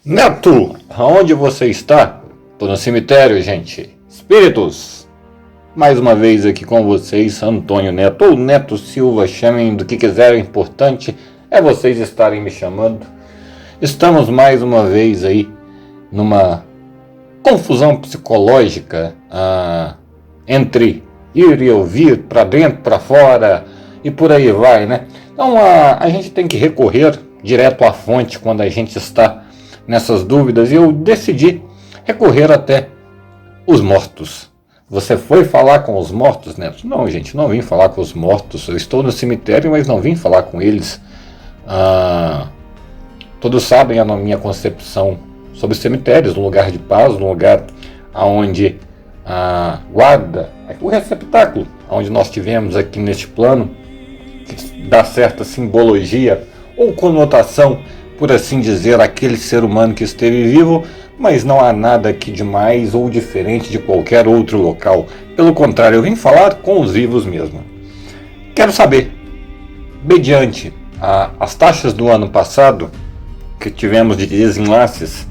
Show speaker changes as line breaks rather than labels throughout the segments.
Neto, aonde você está? Tô no cemitério, gente. Espíritos! Mais uma vez aqui com vocês, Antônio Neto, ou Neto Silva, chamem do que quiserem, o importante é vocês estarem me chamando. Estamos mais uma vez aí numa confusão psicológica entre ir e ouvir, para dentro, para fora e por aí vai, né? Então a gente tem que recorrer direto à fonte quando a gente está nessas dúvidas, e eu decidi recorrer até os mortos. Você foi falar com os mortos, Neto? Não, gente, não vim falar com os mortos. Eu estou no cemitério, mas não vim falar com eles. Todos sabem a minha concepção sobre cemitérios, um lugar de paz, um lugar onde guarda o receptáculo, onde nós tivemos aqui neste plano, que dá certa simbologia ou conotação, por assim dizer, aquele ser humano que esteve vivo, mas não há nada aqui de mais ou diferente de qualquer outro local. Pelo contrário, eu vim falar com os vivos mesmo. Quero saber, mediante as taxas do ano passado, que tivemos de desenlaces,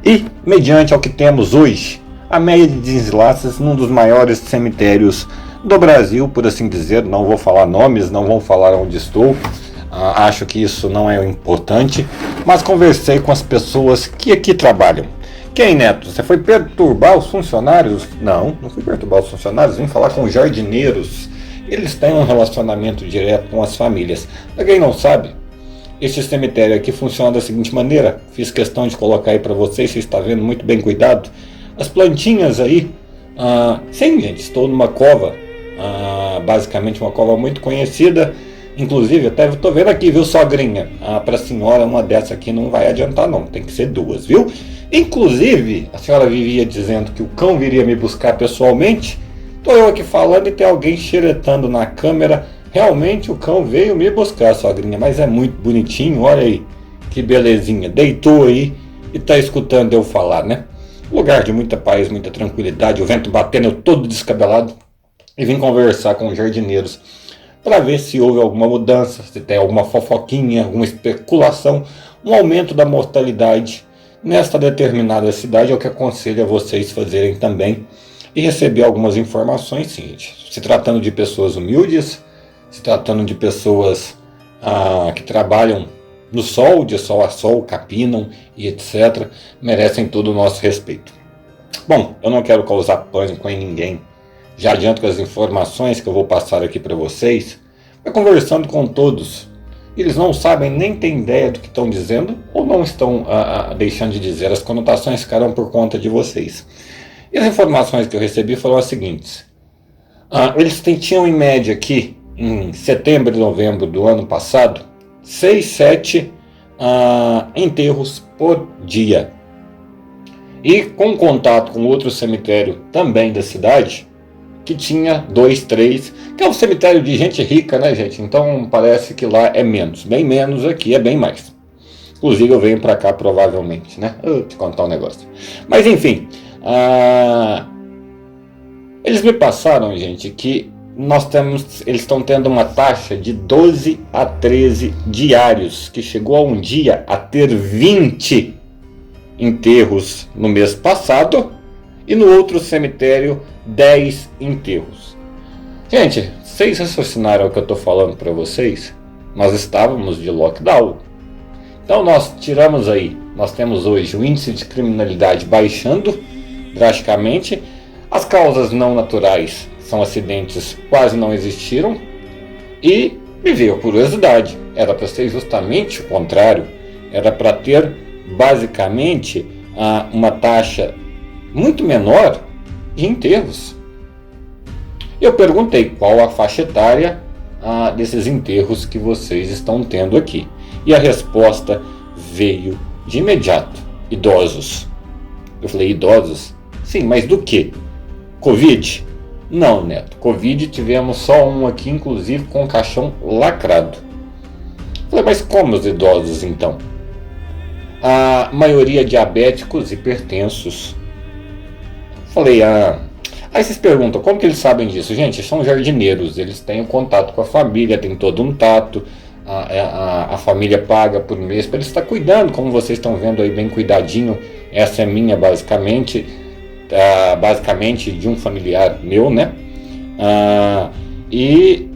e mediante ao que temos hoje, a média de desenlaces num dos maiores cemitérios do Brasil, por assim dizer, não vou falar nomes, não vou falar onde estou, acho que isso não é importante, mas conversei com as pessoas que aqui trabalham. Quem, Neto? Você foi perturbar os funcionários? Não fui perturbar os funcionários, vim falar com os jardineiros. Eles têm um relacionamento direto com as famílias. Para quem não sabe, este cemitério aqui funciona da seguinte maneira, fiz questão de colocar aí para vocês, você está vendo, muito bem cuidado. As plantinhas aí, sim, gente, estou numa cova, basicamente uma cova muito conhecida. Inclusive, até estou vendo aqui, viu, sogrinha? Para a senhora, uma dessa aqui não vai adiantar não, tem que ser duas, viu? Inclusive, a senhora vivia dizendo que o cão viria me buscar pessoalmente. Estou eu aqui falando e tem alguém xeretando na câmera. Realmente o cão veio me buscar, sogrinha, mas é muito bonitinho, olha aí, que belezinha. Deitou aí e está escutando eu falar, né? Lugar de muita paz, muita tranquilidade, o vento batendo, eu todo descabelado. E vim conversar com os jardineiros para ver se houve alguma mudança, se tem alguma fofoquinha, alguma especulação, um aumento da mortalidade nesta determinada cidade, é o que aconselho a vocês fazerem também, e receber algumas informações, sim, gente. Se tratando de pessoas humildes, se tratando de pessoas que trabalham no sol, de sol a sol, capinam e etc., merecem todo o nosso respeito. Bom, eu não quero causar pânico em ninguém. Já adianto que as informações que eu vou passar aqui para vocês, vai conversando com todos. Eles não sabem, nem têm ideia do que estão dizendo, ou não estão deixando de dizer. As conotações ficarão por conta de vocês. E as informações que eu recebi foram as seguintes. Eles tinham em média aqui, em setembro e novembro do ano passado, 6, 7 enterros por dia. E com contato com outro cemitério também da cidade, que tinha 2, 3, que é um cemitério de gente rica, né, gente? Então parece que lá é menos. Bem menos, aqui é bem mais. Inclusive eu venho para cá provavelmente, né? Eu vou te contar um negócio. Mas enfim, eles me passaram, gente, que eles estão tendo uma taxa de 12 a 13 diários, que chegou a um dia a ter 20 enterros no mês passado, e no outro cemitério 10 enterros. Gente, vocês raciocinaram o que eu estou falando para vocês? Nós estávamos de lockdown. Então nós temos hoje o índice de criminalidade baixando drasticamente. As causas não naturais, são acidentes, quase não existiram. E me veio a curiosidade, era para ser justamente o contrário. Era para ter basicamente uma taxa muito menor de enterros. Eu perguntei qual a faixa etária desses enterros que vocês estão tendo aqui. E a resposta veio de imediato: idosos. Eu falei, idosos? Sim, mas do que? Covid? Não, Neto. Covid tivemos só um aqui, inclusive com o caixão lacrado. Eu falei, mas como os idosos então? A maioria diabéticos, hipertensos. Falei, aí vocês perguntam, como que eles sabem disso? Gente, são jardineiros, eles têm um contato com a família, têm todo um tato, a família paga por mês para ele estar cuidando, como vocês estão vendo aí bem cuidadinho. Essa é minha basicamente de um familiar meu, né? E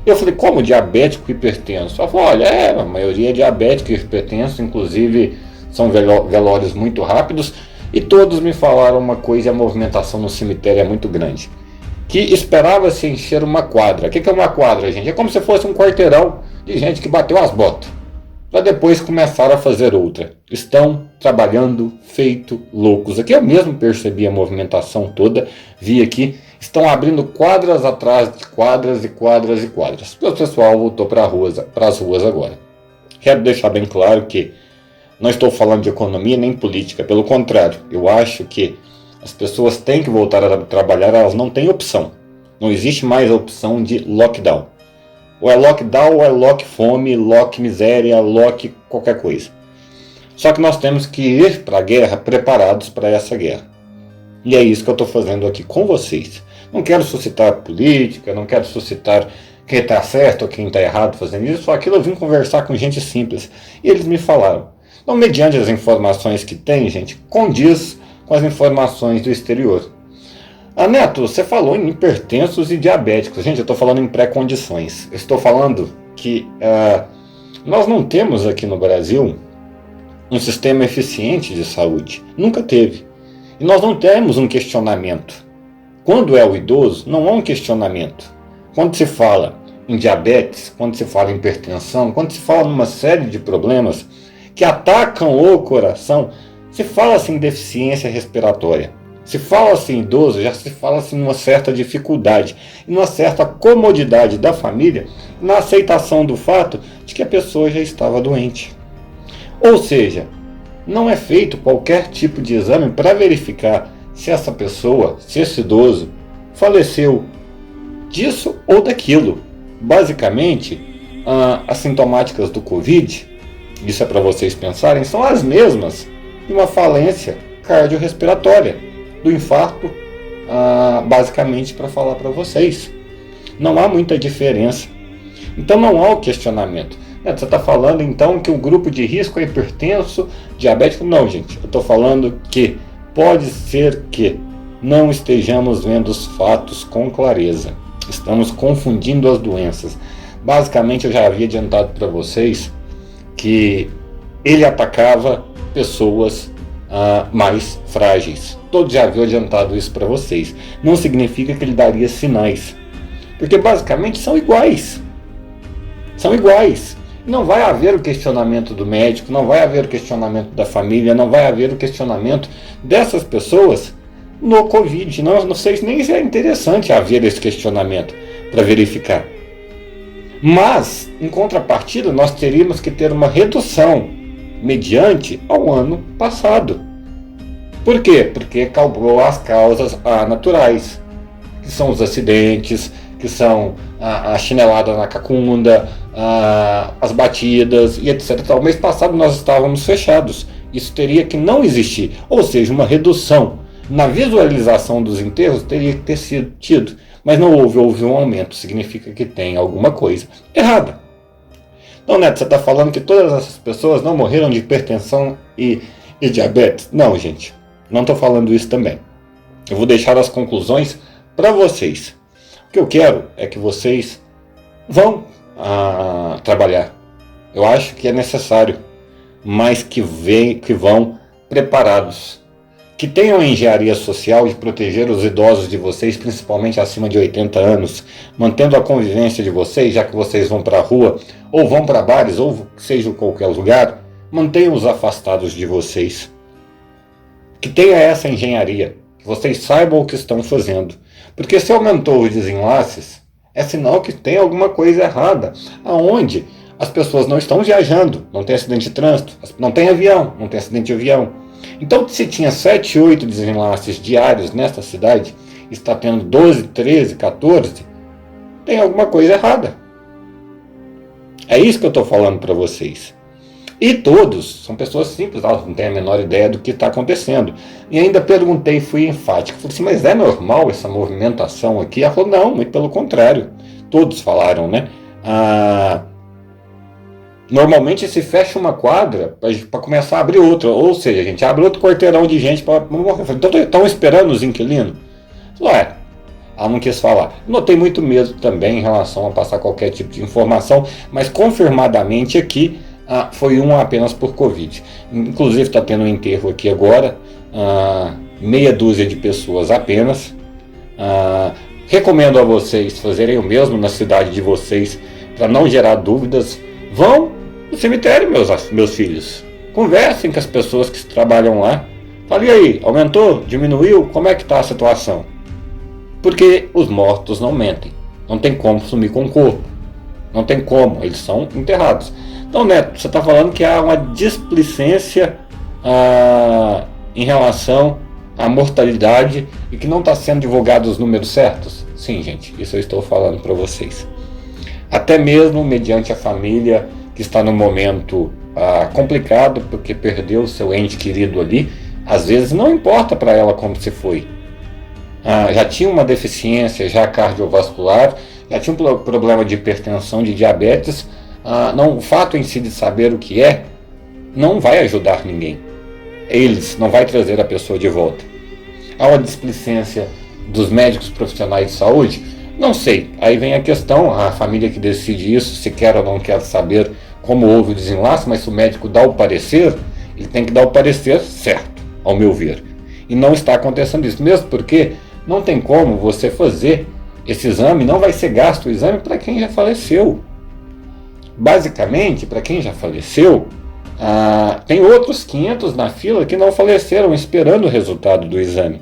eu falei, como diabético e hipertenso? Ela falou, olha, a maioria é diabético e hipertenso, inclusive são velórios muito rápidos, e todos me falaram uma coisa: a movimentação no cemitério é muito grande. Que esperava-se encher uma quadra. O que é uma quadra, gente? É como se fosse um quarteirão de gente que bateu as botas, para depois começar a fazer outra. Estão trabalhando feito loucos. Aqui eu mesmo percebi a movimentação toda, vi aqui, estão abrindo quadras atrás de quadras e quadras e quadras. O pessoal voltou para as ruas agora. Quero deixar bem claro que não estou falando de economia nem política, pelo contrário, eu acho que as pessoas têm que voltar a trabalhar, elas não têm opção. Não existe mais a opção de lockdown. Ou é lockdown, ou é lock fome, lock miséria, lock qualquer coisa. Só que nós temos que ir para a guerra preparados para essa guerra. E é isso que eu estou fazendo aqui com vocês. Não quero suscitar política, não quero suscitar quem está certo ou quem está errado fazendo isso, só aquilo eu vim conversar com gente simples. E eles me falaram. Então, mediante as informações que tem, gente, condiz com as informações do exterior. Neto, você falou em hipertensos e diabéticos. Gente, eu estou falando em pré-condições. Eu estou falando que nós não temos aqui no Brasil um sistema eficiente de saúde. Nunca teve. E nós não temos um questionamento. Quando é o idoso, não há um questionamento. Quando se fala em diabetes, quando se fala em hipertensão, quando se fala numa série de problemas que atacam o coração, se fala assim em deficiência respiratória. Se fala assim em idoso, já se fala assim numa certa dificuldade, e numa certa comodidade da família, na aceitação do fato de que a pessoa já estava doente. Ou seja, não é feito qualquer tipo de exame para verificar se essa pessoa, se esse idoso, faleceu disso ou daquilo. Basicamente, as sintomáticas do Covid, isso é para vocês pensarem, são as mesmas de uma falência cardiorrespiratória, do infarto, basicamente para falar para vocês. Não há muita diferença. Então não há o questionamento. Você está falando então que o grupo de risco é hipertenso, diabético? Não, gente. Eu estou falando que pode ser que não estejamos vendo os fatos com clareza. Estamos confundindo as doenças. Basicamente eu já havia adiantado para vocês que ele atacava pessoas mais frágeis. Todos já haviam adiantado isso para vocês. Não significa que ele daria sinais, porque basicamente são iguais. São iguais. Não vai haver o questionamento do médico, não vai haver o questionamento da família, não vai haver o questionamento dessas pessoas no Covid. Não sei nem se é interessante haver esse questionamento para verificar. Mas, em contrapartida, nós teríamos que ter uma redução mediante ao ano passado. Por quê? Porque calculou as causas naturais, que são os acidentes, que são a chinelada na cacunda, as batidas e etc. O mês passado nós estávamos fechados. Isso teria que não existir. Ou seja, uma redução na visualização dos enterros teria que ter sido tido. Mas não houve um aumento. Significa que tem alguma coisa errada. Então, Neto, você está falando que todas essas pessoas não morreram de hipertensão e diabetes? Não, gente. Não estou falando isso também. Eu vou deixar as conclusões para vocês. O que eu quero é que vocês vão trabalhar. Eu acho que é necessário, mas que vão preparados. Que tenham a engenharia social de proteger os idosos de vocês, principalmente acima de 80 anos, mantendo a convivência de vocês, já que vocês vão para a rua, ou vão para bares, ou seja qualquer lugar, mantenham-os afastados de vocês. Que tenha essa engenharia, que vocês saibam o que estão fazendo. Porque se aumentou os desenlaces, é sinal que tem alguma coisa errada, aonde as pessoas não estão viajando, não tem acidente de trânsito, não tem avião, não tem acidente de avião. Então, se tinha 7, 8 desenlaces diários nesta cidade, está tendo 12, 13, 14, tem alguma coisa errada. É isso que eu estou falando para vocês. E todos são pessoas simples, não têm a menor ideia do que está acontecendo. E ainda perguntei, fui enfático, falei assim, mas é normal essa movimentação aqui? Ela falou, não, muito pelo contrário. Todos falaram, né? Normalmente se fecha uma quadra para começar a abrir outra. Ou seja, a gente abre outro quarteirão de gente para. Então estão esperando os inquilinos? Ué, ela não quis falar. Notei muito medo também em relação a passar qualquer tipo de informação, mas confirmadamente aqui foi apenas por Covid. Inclusive está tendo um enterro aqui agora, meia dúzia de pessoas apenas. Recomendo a vocês fazerem o mesmo na cidade de vocês para não gerar dúvidas. Vão no cemitério, meus filhos. Conversem com as pessoas que trabalham lá. Fale aí, aumentou? Diminuiu? Como é que está a situação? Porque os mortos não mentem. Não tem como sumir com o corpo. Não tem como, eles são enterrados. Então, Neto, você está falando que há uma displicência em relação à mortalidade e que não está sendo divulgados os números certos? Sim, gente, isso eu estou falando para vocês. Até mesmo mediante a família que está num momento complicado porque perdeu o seu ente querido ali, às vezes não importa para ela como se foi. Já tinha uma deficiência já cardiovascular, já tinha um problema de hipertensão, de diabetes. O fato em si de saber o que é não vai ajudar ninguém. Não vai trazer a pessoa de volta. Há uma displicência dos médicos profissionais de saúde? Não sei. Aí vem a questão, a família que decide isso, se quer ou não quer saber como houve o desenlace, mas se o médico dá o parecer, ele tem que dar o parecer certo, ao meu ver. E não está acontecendo isso, mesmo porque não tem como você fazer esse exame, não vai ser gasto o exame para quem já faleceu. Basicamente, para quem já faleceu, tem outros 500 na fila que não faleceram esperando o resultado do exame.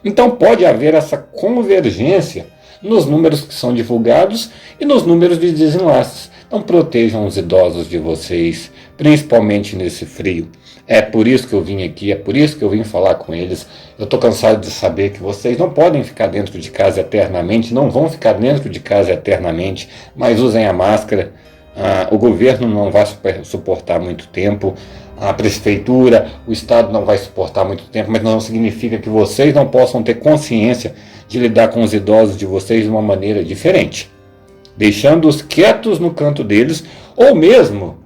Então pode haver essa convergência nos números que são divulgados e nos números de desenlaces. Então protejam os idosos de vocês, principalmente nesse frio. É por isso que eu vim aqui, é por isso que eu vim falar com eles. Eu estou cansado de saber que vocês não podem ficar dentro de casa eternamente, não vão ficar dentro de casa eternamente, mas usem a máscara. O governo não vai suportar muito tempo, a prefeitura, o Estado não vai suportar muito tempo, mas não significa que vocês não possam ter consciência de lidar com os idosos de vocês de uma maneira diferente, deixando-os quietos no canto deles, ou mesmo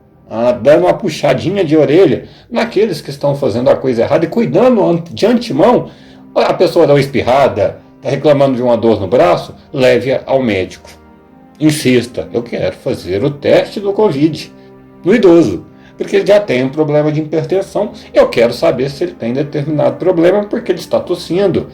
dando uma puxadinha de orelha naqueles que estão fazendo a coisa errada e cuidando de antemão. A pessoa dá uma espirrada, está reclamando de uma dor no braço, leve-a ao médico. Insista, eu quero fazer o teste do Covid no idoso, porque ele já tem um problema de hipertensão. Eu quero saber se ele tem determinado problema, porque ele está tossindo,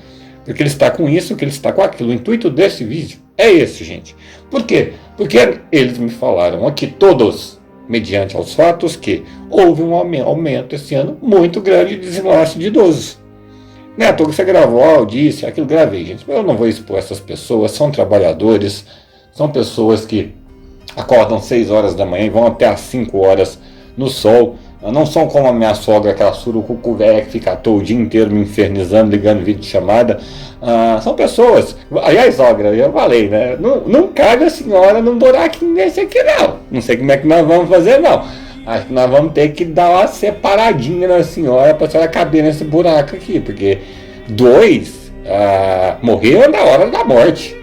porque ele está com isso, que ele está com aquilo. O intuito desse vídeo é esse, gente. Por quê? Porque eles me falaram aqui todos, mediante aos fatos, que houve um aumento esse ano muito grande de desenlace de idosos. Neto, você gravou, disse, aquilo gravei, gente. Eu não vou expor essas pessoas, são trabalhadores, são pessoas que acordam 6 horas da manhã e vão até às 5 horas no sol. Não são como a minha sogra, aquela surucucu velha que fica o dia inteiro me infernizando, ligando vídeo de chamada. São pessoas. Aliás, sogra, eu falei, né? Não cabe a senhora num buraquinho desse aqui, não. Não sei como é que nós vamos fazer, não. Acho que nós vamos ter que dar uma separadinha na senhora para a senhora caber nesse buraco aqui, porque 2 morreram na hora da morte.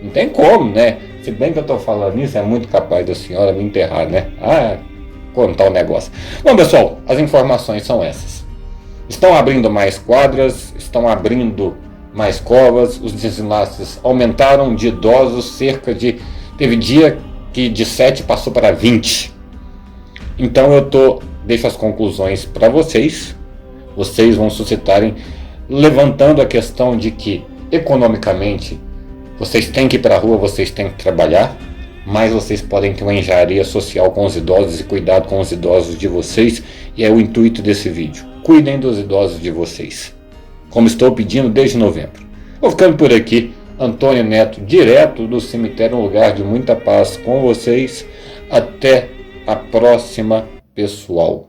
Não tem como, né? Se bem que eu estou falando isso, é muito capaz da senhora me enterrar, né? Contar o negócio. Bom, pessoal, as informações são essas. Estão abrindo mais quadras, estão abrindo mais covas, os desenlaces aumentaram de idosos, teve dia que de 7 passou para 20. Então deixo as conclusões para vocês. Vocês vão suscitarem, levantando a questão de que, economicamente, vocês têm que ir para a rua, vocês têm que trabalhar, mas vocês podem ter uma engenharia social com os idosos e cuidado com os idosos de vocês, e é o intuito desse vídeo. Cuidem dos idosos de vocês, como estou pedindo desde novembro. Vou ficando por aqui, Antônio Neto, direto do cemitério, um lugar de muita paz com vocês. Até a próxima, pessoal.